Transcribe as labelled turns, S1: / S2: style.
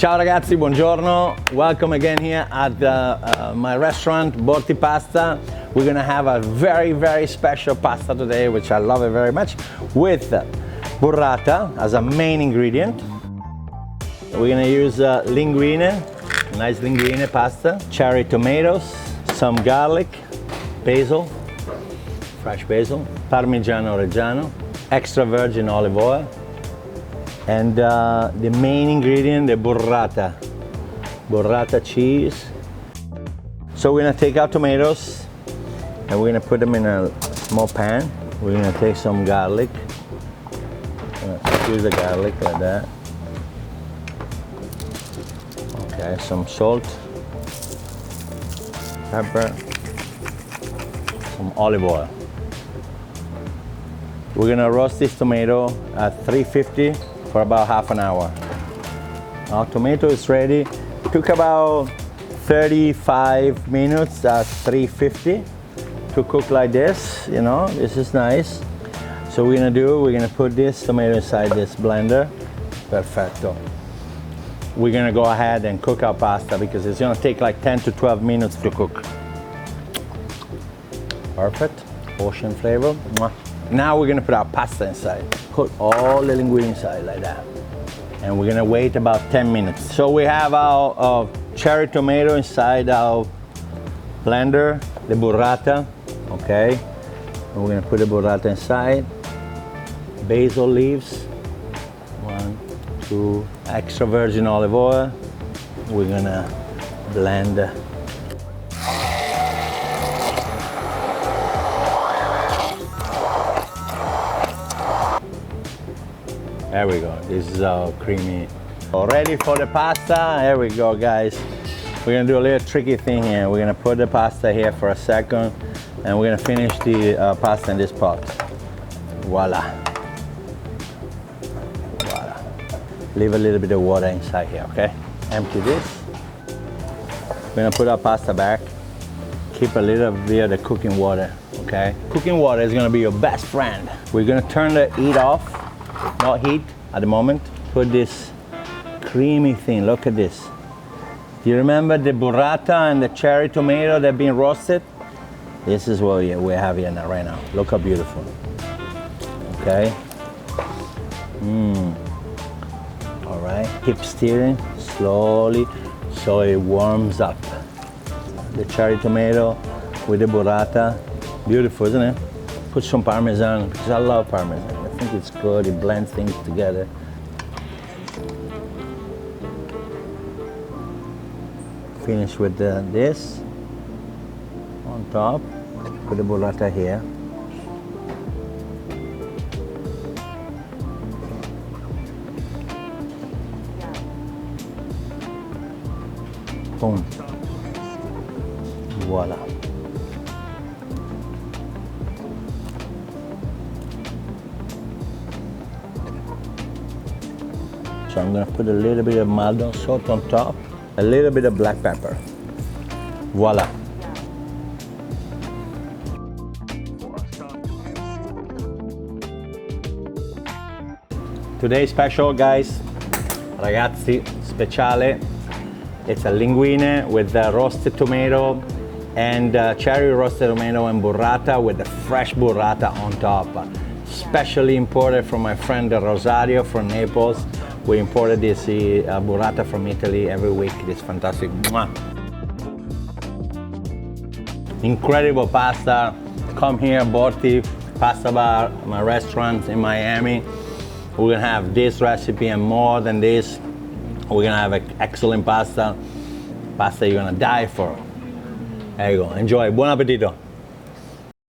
S1: Ciao ragazzi, buongiorno. Welcome again here at my restaurant, Borti Pasta. We're gonna have a very special pasta today, which I love it very much, with burrata as a main ingredient. We're gonna use linguine, nice linguine pasta, cherry tomatoes, some garlic, basil, fresh basil, Parmigiano Reggiano, extra virgin olive oil, and the main ingredient, the burrata cheese. So we're gonna take our tomatoes and we're gonna put them in a small pan. We're gonna take some garlic, squeeze the garlic like that. Okay, some salt, pepper, some olive oil. We're gonna roast this tomato at 350 for about half an hour. Our tomato is ready. Took about 35 minutes at 350 to cook like this. You know, this is nice. So we're gonna put this tomato inside this blender. Perfetto. We're gonna go ahead and cook our pasta because it's gonna take like 10 to 12 minutes to cook. Perfect, ocean flavor. Mwah. Now we're gonna put our pasta inside. Put all the linguine inside like that. And we're gonna wait about 10 minutes. So we have our cherry tomato inside our blender, the burrata, okay? And we're gonna put the burrata inside. Basil leaves, 1, 2, extra virgin olive oil. We're gonna blend. There we go, this is our creamy. Ready for the pasta, here we go guys. We're gonna do a little tricky thing here. We're gonna put the pasta here for a second and we're gonna finish the pasta in this pot. Voila. Voila. Leave a little bit of water inside here, okay? Empty this. We're gonna put our pasta back. Keep a little bit of the cooking water, okay? Cooking water is gonna be your best friend. We're gonna turn the heat off. Not heat at the moment. Put this creamy thing, look at this. Do you remember the burrata and the cherry tomato that have been roasted? This is what we have here now, right now. Look how beautiful. Okay. All right, keep stirring slowly so it warms up. The cherry tomato with the burrata. Beautiful, isn't it? Put some Parmesan, because I love Parmesan. I think it's good, it blends things together. Finish with this on top. Put the burrata here. Boom. Voila. So I'm gonna put a little bit of Maldon salt on top, a little bit of black pepper. Voila. Today's special, guys, ragazzi, speciale. It's a linguine with roasted tomato and cherry roasted tomato and burrata with the fresh burrata on top. Specially imported from my friend Rosario from Naples. We imported this burrata from Italy every week. It's fantastic. Mwah. Incredible pasta. Come here, Borti Pasta Bar, my restaurant in Miami. We're gonna have this recipe and more than this. We're gonna have excellent pasta. Pasta you're gonna die for. There you go. Enjoy. Buon appetito.